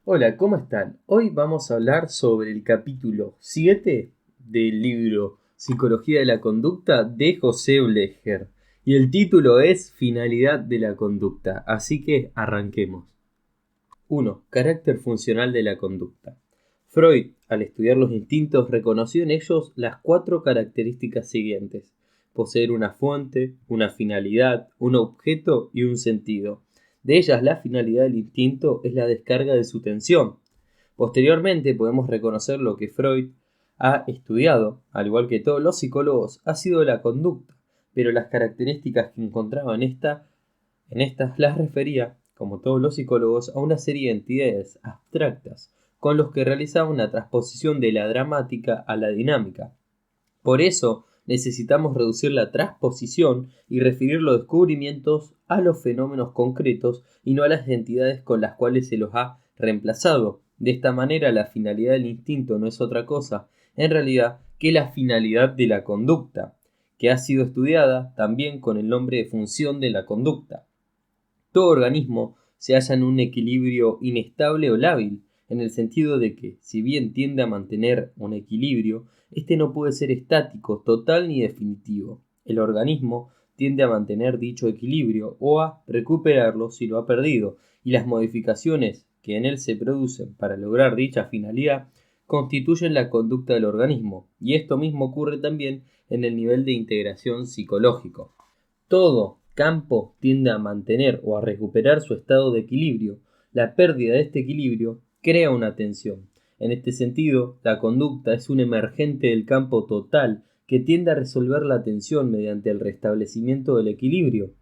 Hola, ¿cómo están? Hoy vamos a hablar sobre el capítulo 7 del libro Psicología de la Conducta de José Blecher. Y el título es Finalidad de la Conducta, así que arranquemos. 1. Carácter funcional de la conducta. Freud, al estudiar los instintos, reconoció en ellos las 4 características siguientes: poseer una fuente, una finalidad, un objeto y un sentido. De ellas, la finalidad del instinto es la descarga de su tensión. Posteriormente podemos reconocer lo que Freud ha estudiado, al igual que todos los psicólogos, ha sido la conducta, pero las características que encontraba en estas las refería, como todos los psicólogos, a una serie de entidades abstractas, con los que realizaba una transposición de la dramática a la dinámica. Por eso necesitamos reducir la transposición y referir los descubrimientos a los fenómenos concretos y no a las entidades con las cuales se los ha reemplazado. De esta manera, la finalidad del instinto no es otra cosa, en realidad, que la finalidad de la conducta, que ha sido estudiada también con el nombre de función de la conducta. Todo organismo se halla en un equilibrio inestable o lábil, en el sentido de que, si bien tiende a mantener un equilibrio, este no puede ser estático, total ni definitivo. El organismo tiende a mantener dicho equilibrio o a recuperarlo si lo ha perdido, y las modificaciones que en él se producen para lograr dicha finalidad constituyen la conducta del organismo, y esto mismo ocurre también en el nivel de integración psicológico. Todo campo tiende a mantener o a recuperar su estado de equilibrio. La pérdida de este equilibrio crea una tensión. En este sentido, la conducta es un emergente del campo total que tiende a resolver la tensión mediante el restablecimiento del equilibrio.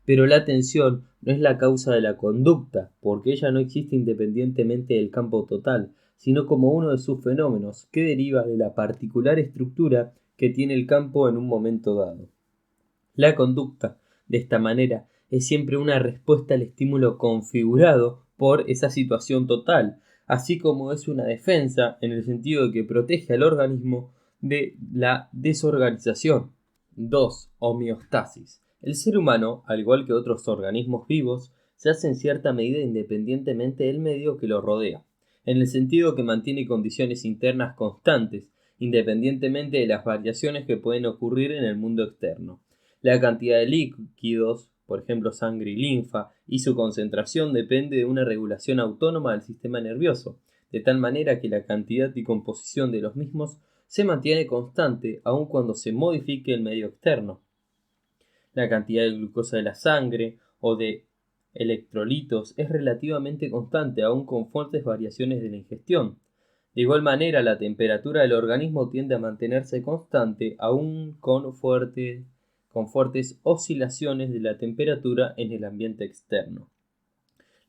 Pero la tensión no es la causa de la conducta, porque ella no existe independientemente del campo total, sino como uno de sus fenómenos que deriva de la particular estructura que tiene el campo en un momento dado. La conducta, de esta manera, es siempre una respuesta al estímulo configurado por esa situación total, así como es una defensa en el sentido de que protege al organismo de la desorganización. 2. Homeostasis. El ser humano, al igual que otros organismos vivos, se hace en cierta medida independientemente del medio que lo rodea, en el sentido que mantiene condiciones internas constantes, independientemente de las variaciones que pueden ocurrir en el mundo externo. La cantidad de líquidos, por ejemplo sangre y linfa, y su concentración depende de una regulación autónoma del sistema nervioso, de tal manera que la cantidad y composición de los mismos se mantiene constante aun cuando se modifique el medio externo. La cantidad de glucosa de la sangre o de electrolitos es relativamente constante aun con fuertes variaciones de la ingestión. De igual manera, la temperatura del organismo tiende a mantenerse constante aun con fuertes oscilaciones de la temperatura en el ambiente externo.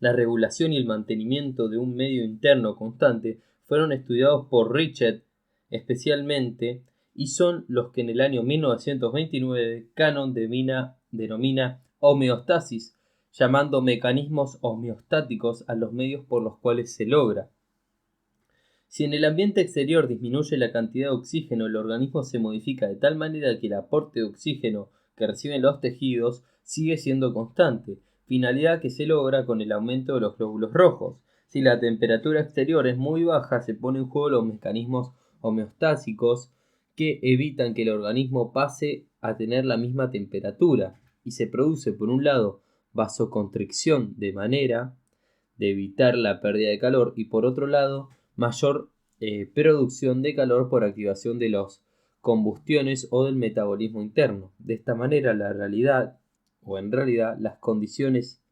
La regulación y el mantenimiento de un medio interno constante fueron estudiados por Richet especialmente y son los que en el año 1929 Cannon denomina homeostasis, llamando mecanismos homeostáticos a los medios por los cuales se logra. Si en el ambiente exterior disminuye la cantidad de oxígeno, el organismo se modifica de tal manera que el aporte de oxígeno que reciben los tejidos sigue siendo constante, finalidad que se logra con el aumento de los glóbulos rojos. Si la temperatura exterior es muy baja, se ponen en juego los mecanismos homeostásicos que evitan que el organismo pase a tener la misma temperatura, y se produce, por un lado, vasoconstricción de manera de evitar la pérdida de calor, y por otro lado, mayor producción de calor por activación de las combustiones o del metabolismo interno. De esta manera, en realidad, las condiciones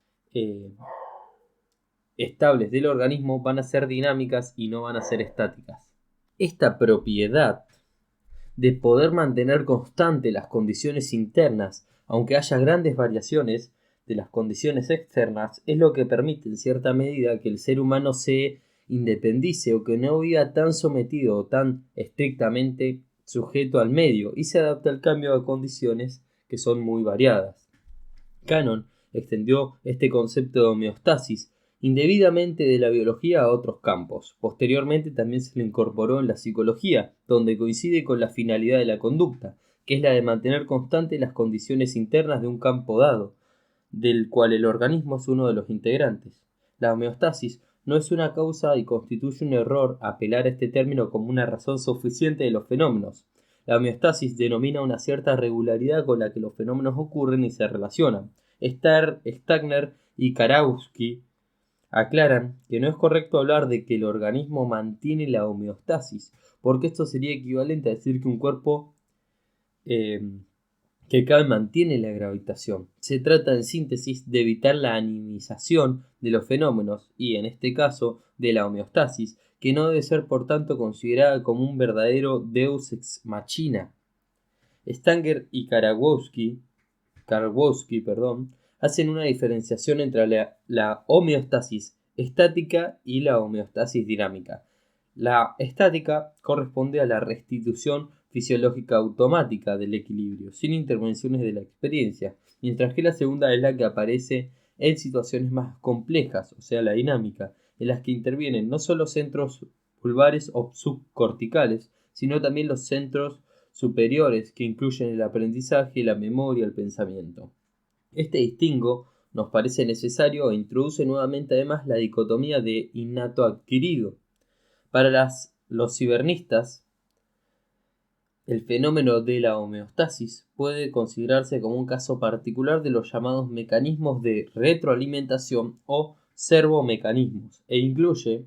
estables del organismo van a ser dinámicas y no van a ser estáticas. Esta propiedad de poder mantener constantes las condiciones internas, aunque haya grandes variaciones de las condiciones externas, es lo que permite en cierta medida que el ser humano se independice o que no viva tan sometido o tan estrictamente sujeto al medio y se adapta al cambio de condiciones que son muy variadas. Cannon extendió este concepto de homeostasis indebidamente de la biología a otros campos. Posteriormente también se le incorporó en la psicología, donde coincide con la finalidad de la conducta, que es la de mantener constantes las condiciones internas de un campo dado, del cual el organismo es uno de los integrantes. La homeostasis no es una causa y constituye un error apelar a este término como una razón suficiente de los fenómenos. La homeostasis denomina una cierta regularidad con la que los fenómenos ocurren y se relacionan. Stagner y Karowski aclaran que no es correcto hablar de que el organismo mantiene la homeostasis, porque esto sería equivalente a decir que un cuerpo que cabe mantiene la gravitación. Se trata en síntesis de evitar la animización de los fenómenos y, en este caso, de la homeostasis, que no debe ser por tanto considerada como un verdadero deus ex machina. Stanger y Karowski, hacen una diferenciación entre la homeostasis estática y la homeostasis dinámica. La estática corresponde a la restitución fisiológica automática del equilibrio, sin intervenciones de la experiencia, mientras que la segunda es la que aparece en situaciones más complejas, o sea, la dinámica, en las que intervienen no solo centros pulvares o subcorticales, sino también los centros superiores que incluyen el aprendizaje, la memoria, el pensamiento. Este distingo nos parece necesario e introduce nuevamente además la dicotomía de innato adquirido. Para los cibernistas, el fenómeno de la homeostasis puede considerarse como un caso particular de los llamados mecanismos de retroalimentación o servomecanismos, e inclusive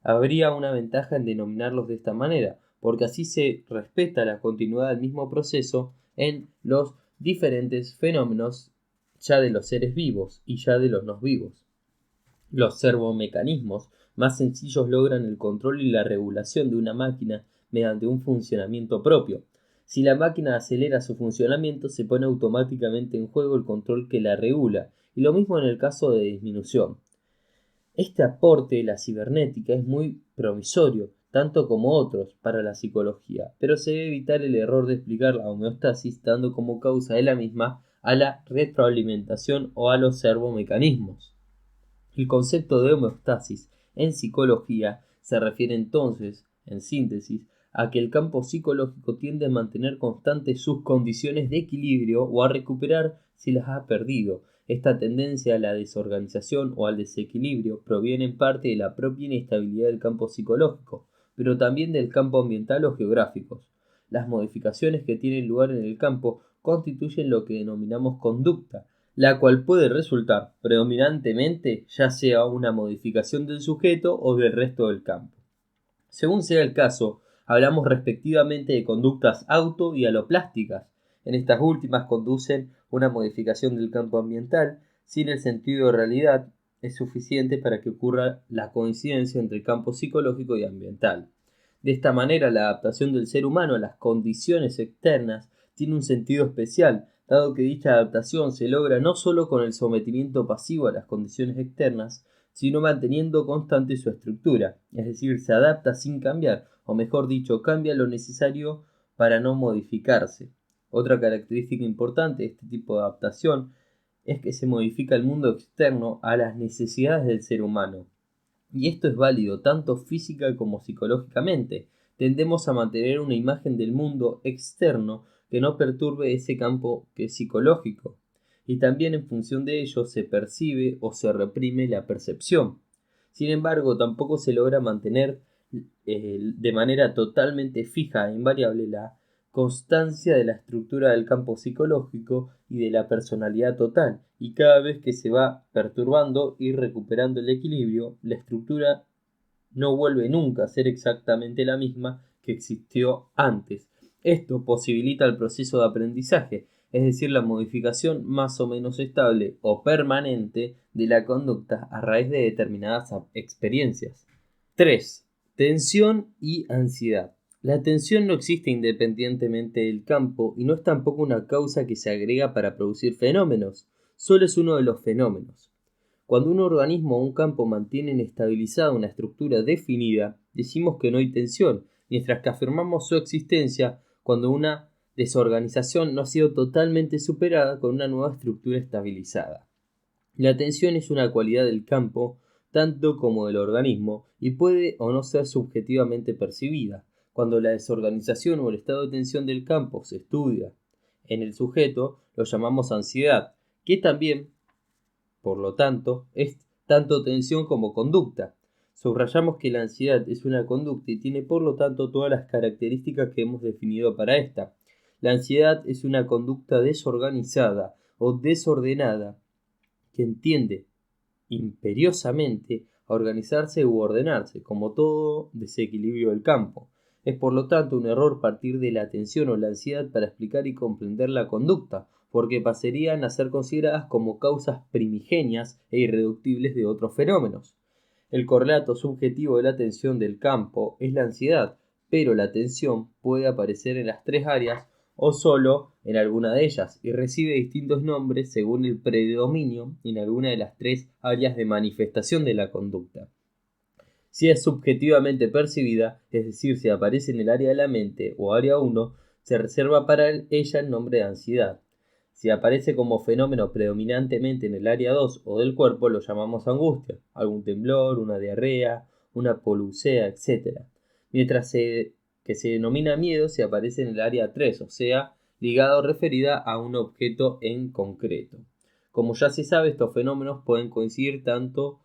habría una ventaja en denominarlos de esta manera, porque así se respeta la continuidad del mismo proceso en los diferentes fenómenos ya de los seres vivos y ya de los no vivos. Los servomecanismos más sencillos logran el control y la regulación de una máquina mediante un funcionamiento propio. Si la máquina acelera su funcionamiento, se pone automáticamente en juego el control que la regula, y lo mismo en el caso de disminución. Este aporte de la cibernética es muy promisorio, tanto como otros, para la psicología, pero se debe evitar el error de explicar la homeostasis dando como causa de la misma a la retroalimentación o a los servomecanismos. El concepto de homeostasis en psicología se refiere entonces, en síntesis, a que el campo psicológico tiende a mantener constantes sus condiciones de equilibrio o a recuperar si las ha perdido. Esta tendencia a la desorganización o al desequilibrio proviene en parte de la propia inestabilidad del campo psicológico, pero también del campo ambiental o geográfico. Las modificaciones que tienen lugar en el campo constituyen lo que denominamos conducta, la cual puede resultar predominantemente ya sea una modificación del sujeto o del resto del campo. Según sea el caso, hablamos respectivamente de conductas auto y aloplásticas. En estas últimas conducen una modificación del campo ambiental, sin el sentido de realidad es suficiente para que ocurra la coincidencia entre el campo psicológico y ambiental. De esta manera, la adaptación del ser humano a las condiciones externas tiene un sentido especial, dado que dicha adaptación se logra no solo con el sometimiento pasivo a las condiciones externas, sino manteniendo constante su estructura, es decir, se adapta sin cambiar, o mejor dicho, cambia lo necesario para no modificarse. Otra característica importante de este tipo de adaptación es que se modifica el mundo externo a las necesidades del ser humano. Y esto es válido tanto física como psicológicamente. Tendemos a mantener una imagen del mundo externo que no perturbe ese campo que es psicológico, y también en función de ello se percibe o se reprime la percepción. Sin embargo, tampoco se logra mantener de manera totalmente fija e invariable la constancia de la estructura del campo psicológico y de la personalidad total, y cada vez que se va perturbando y recuperando el equilibrio, la estructura no vuelve nunca a ser exactamente la misma que existió antes. Esto posibilita el proceso de aprendizaje, es decir, la modificación más o menos estable o permanente de la conducta a raíz de determinadas experiencias. 3. Tensión y ansiedad. La tensión no existe independientemente del campo y no es tampoco una causa que se agrega para producir fenómenos, solo es uno de los fenómenos. Cuando un organismo o un campo mantiene estabilizada una estructura definida, decimos que no hay tensión, mientras que afirmamos su existencia cuando una desorganización no ha sido totalmente superada con una nueva estructura estabilizada. La tensión es una cualidad del campo tanto como del organismo y puede o no ser subjetivamente percibida. Cuando la desorganización o el estado de tensión del campo se estudia en el sujeto, lo llamamos ansiedad, que también, por lo tanto, es tanto tensión como conducta. Subrayamos que la ansiedad es una conducta y tiene por lo tanto todas las características que hemos definido para esta. La ansiedad es una conducta desorganizada o desordenada que entiende imperiosamente a organizarse u ordenarse, como todo desequilibrio del campo. Es por lo tanto un error partir de la tensión o la ansiedad para explicar y comprender la conducta, porque pasarían a ser consideradas como causas primigenias e irreductibles de otros fenómenos. El correlato subjetivo de la tensión del campo es la ansiedad, pero la tensión puede aparecer en las tres áreas o solo en alguna de ellas y recibe distintos nombres según el predominio en alguna de las tres áreas de manifestación de la conducta. Si es subjetivamente percibida, es decir, si aparece en el área de la mente o área 1, se reserva para ella el nombre de ansiedad. Si aparece como fenómeno predominantemente en el área 2 o del cuerpo, lo llamamos angustia, algún temblor, una diarrea, una polucea, etc. Mientras que se denomina miedo si aparece en el área 3, o sea, ligada o referida a un objeto en concreto. Como ya se sabe, estos fenómenos pueden coincidir tanto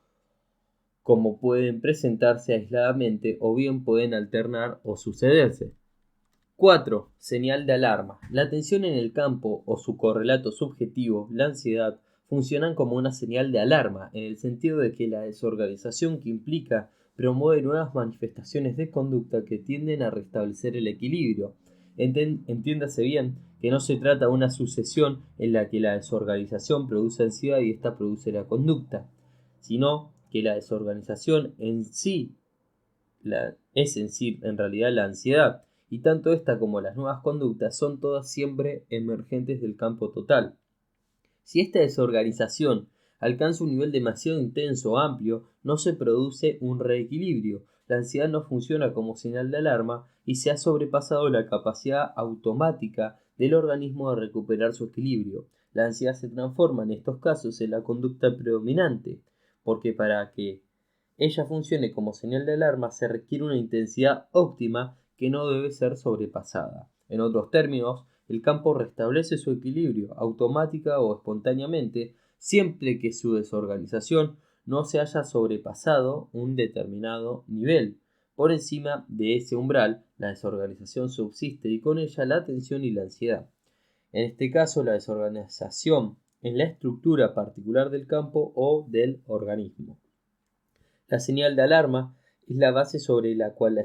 como pueden presentarse aisladamente o bien pueden alternar o sucederse. 4. Señal de alarma. La tensión en el campo o su correlato subjetivo, la ansiedad, funcionan como una señal de alarma, en el sentido de que la desorganización que implica promueve nuevas manifestaciones de conducta que tienden a restablecer el equilibrio. Entiéndase bien que no se trata de una sucesión en la que la desorganización produce ansiedad y ésta produce la conducta, sino que la desorganización es en sí en realidad la ansiedad, y tanto esta como las nuevas conductas son todas siempre emergentes del campo total. Si esta desorganización alcanza un nivel demasiado intenso o amplio, no se produce un reequilibrio, la ansiedad no funciona como señal de alarma y se ha sobrepasado la capacidad automática del organismo de recuperar su equilibrio. La ansiedad se transforma en estos casos en la conducta predominante, porque para que ella funcione como señal de alarma se requiere una intensidad óptima que no debe ser sobrepasada. En otros términos, el campo restablece su equilibrio automática o espontáneamente siempre que su desorganización no se haya sobrepasado un determinado nivel. Por encima de ese umbral, la desorganización subsiste y con ella la tensión y la ansiedad. En este caso, la desorganización en la estructura particular del campo o del organismo. La señal de alarma es la base sobre la cual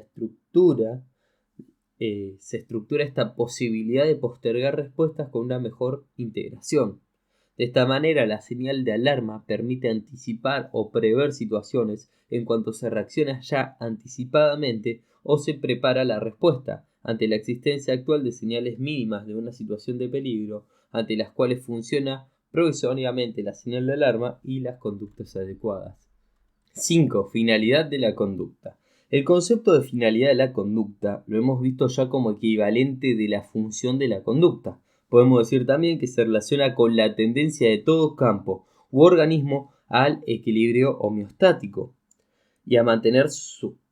se estructura esta posibilidad de postergar respuestas con una mejor integración. De esta manera, la señal de alarma permite anticipar o prever situaciones en cuanto se reacciona ya anticipadamente o se prepara la respuesta ante la existencia actual de señales mínimas de una situación de peligro, ante las cuales funciona provisoriamente la señal de alarma y las conductas adecuadas. 5. Finalidad de la conducta. El concepto de finalidad de la conducta lo hemos visto ya como equivalente de la función de la conducta. Podemos decir también que se relaciona con la tendencia de todo campo u organismo al equilibrio homeostático y a mantener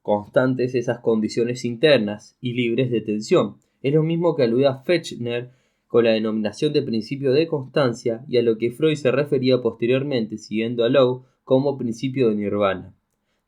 constantes esas condiciones internas y libres de tensión. Es lo mismo que aludía Fechner con la denominación de principio de constancia y a lo que Freud se refería posteriormente, siguiendo a Lowe, como principio de nirvana.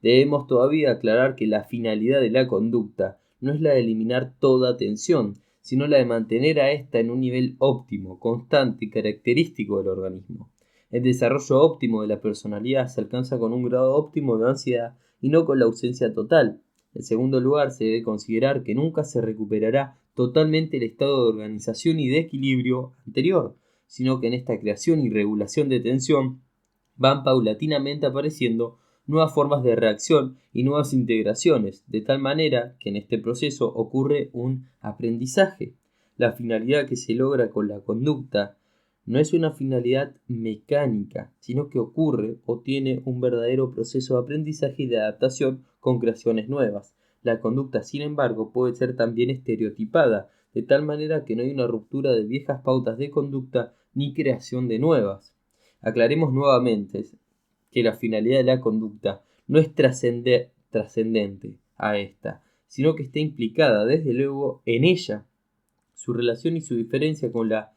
Debemos todavía aclarar que la finalidad de la conducta no es la de eliminar toda tensión, sino la de mantener a ésta en un nivel óptimo, constante y característico del organismo. El desarrollo óptimo de la personalidad se alcanza con un grado óptimo de ansiedad y no con la ausencia total. En segundo lugar, se debe considerar que nunca se recuperará totalmente el estado de organización y de equilibrio anterior, sino que en esta creación y regulación de tensión van paulatinamente apareciendo nuevas formas de reacción y nuevas integraciones, de tal manera que en este proceso ocurre un aprendizaje. La finalidad que se logra con la conducta no es una finalidad mecánica, sino que ocurre o tiene un verdadero proceso de aprendizaje y de adaptación con creaciones nuevas. La conducta, sin embargo, puede ser también estereotipada, de tal manera que no hay una ruptura de viejas pautas de conducta ni creación de nuevas. Aclaremos nuevamente que la finalidad de la conducta no es trascendente a esta, sino que está implicada desde luego en ella. Su relación y su diferencia con la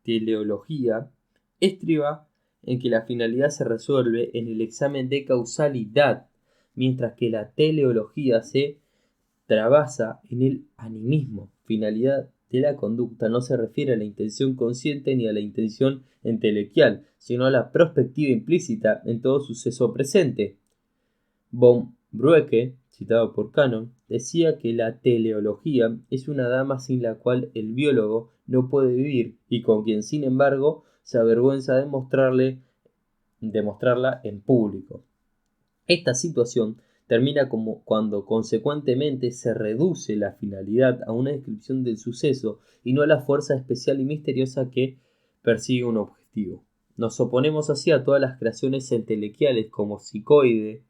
teleología estriba en que la finalidad se resuelve en el examen de causalidad, mientras que la teleología se trabasa en el animismo. Finalidad de la conducta no se refiere a la intención consciente ni a la intención entelequial, sino a la perspectiva implícita en todo suceso presente. Von Bruecke, citado por Cannon, decía que la teleología es una dama sin la cual el biólogo no puede vivir y con quien, sin embargo, se avergüenza de mostrarla en público. Esta situación termina cuando consecuentemente se reduce la finalidad a una descripción del suceso y no a la fuerza especial y misteriosa que persigue un objetivo. Nos oponemos así a todas las creaciones entelequiales como psicoide,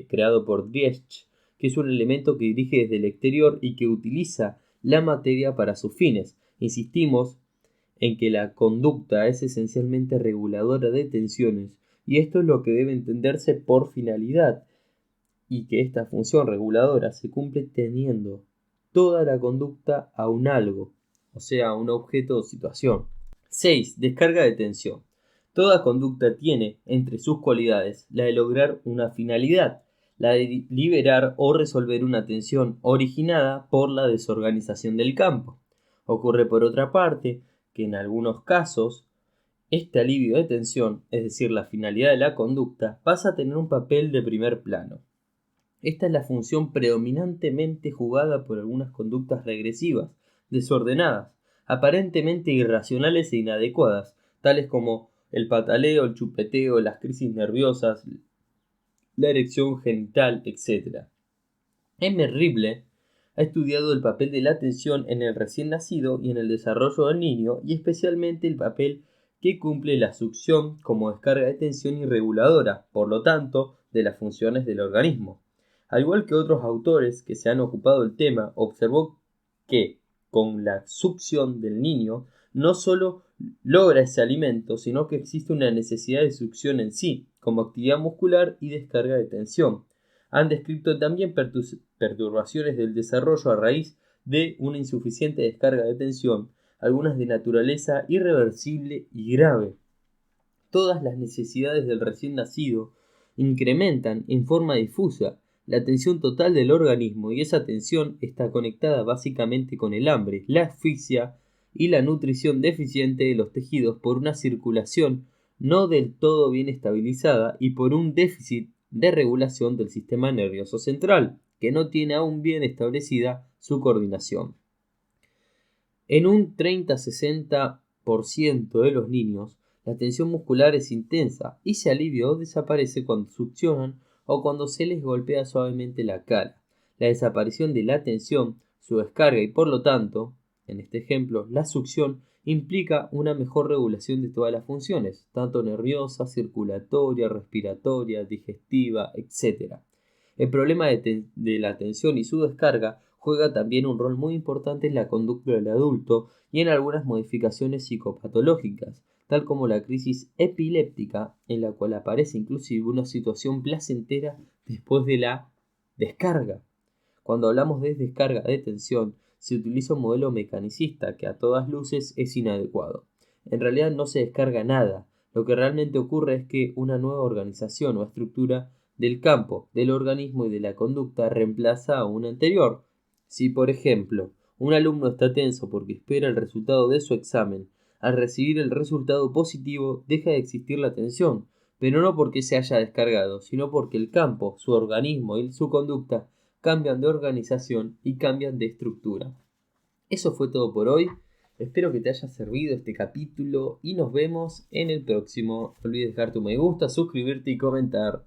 creado por Driesch, que es un elemento que dirige desde el exterior y que utiliza la materia para sus fines. Insistimos en que la conducta es esencialmente reguladora de tensiones, y esto es lo que debe entenderse por finalidad, y que esta función reguladora se cumple teniendo toda la conducta a un algo, o sea, a un objeto o situación. 6. Descarga de tensión. Toda conducta tiene entre sus cualidades la de lograr una finalidad, la de liberar o resolver una tensión originada por la desorganización del campo. Ocurre por otra parte que en algunos casos este alivio de tensión, es decir, la finalidad de la conducta, pasa a tener un papel de primer plano. Esta es la función predominantemente jugada por algunas conductas regresivas, desordenadas, aparentemente irracionales e inadecuadas, tales como el pataleo, el chupeteo, las crisis nerviosas, la erección genital, etc. M. Ribble ha estudiado el papel de la atención en el recién nacido y en el desarrollo del niño, y especialmente el papel que cumple la succión como descarga de tensión y reguladora, por lo tanto, de las funciones del organismo. Al igual que otros autores que se han ocupado del tema, observó que con la succión del niño no solo logra ese alimento, sino que existe una necesidad de succión en sí, como actividad muscular y descarga de tensión. Han descrito también perturbaciones del desarrollo a raíz de una insuficiente descarga de tensión, algunas de naturaleza irreversible y grave. Todas las necesidades del recién nacido incrementan en forma difusa la tensión total del organismo, y esa tensión está conectada básicamente con el hambre, la asfixia y la nutrición deficiente de los tejidos por una circulación no del todo bien estabilizada y por un déficit de regulación del sistema nervioso central, que no tiene aún bien establecida su coordinación. En un 30-60% de los niños, la tensión muscular es intensa y se alivia o desaparece cuando succionan o cuando se les golpea suavemente la cara. La desaparición de la tensión, su descarga y por lo tanto, en este ejemplo, la succión implica una mejor regulación de todas las funciones, tanto nerviosa, circulatoria, respiratoria, digestiva, etc. El problema de la tensión y su descarga juega también un rol muy importante en la conducta del adulto y en algunas modificaciones psicopatológicas, tal como la crisis epiléptica, en la cual aparece inclusive una situación placentera después de la descarga. Cuando hablamos de descarga de tensión, se utiliza un modelo mecanicista que a todas luces es inadecuado. En realidad no se descarga nada. Lo que realmente ocurre es que una nueva organización o estructura del campo, del organismo y de la conducta reemplaza a una anterior. Si, por ejemplo, un alumno está tenso porque espera el resultado de su examen, al recibir el resultado positivo deja de existir la tensión, pero no porque se haya descargado, sino porque el campo, su organismo y su conducta cambian de organización y cambian de estructura. Eso fue todo por hoy. Espero que te haya servido este capítulo y nos vemos en el próximo. No olvides dejar tu me gusta, suscribirte y comentar.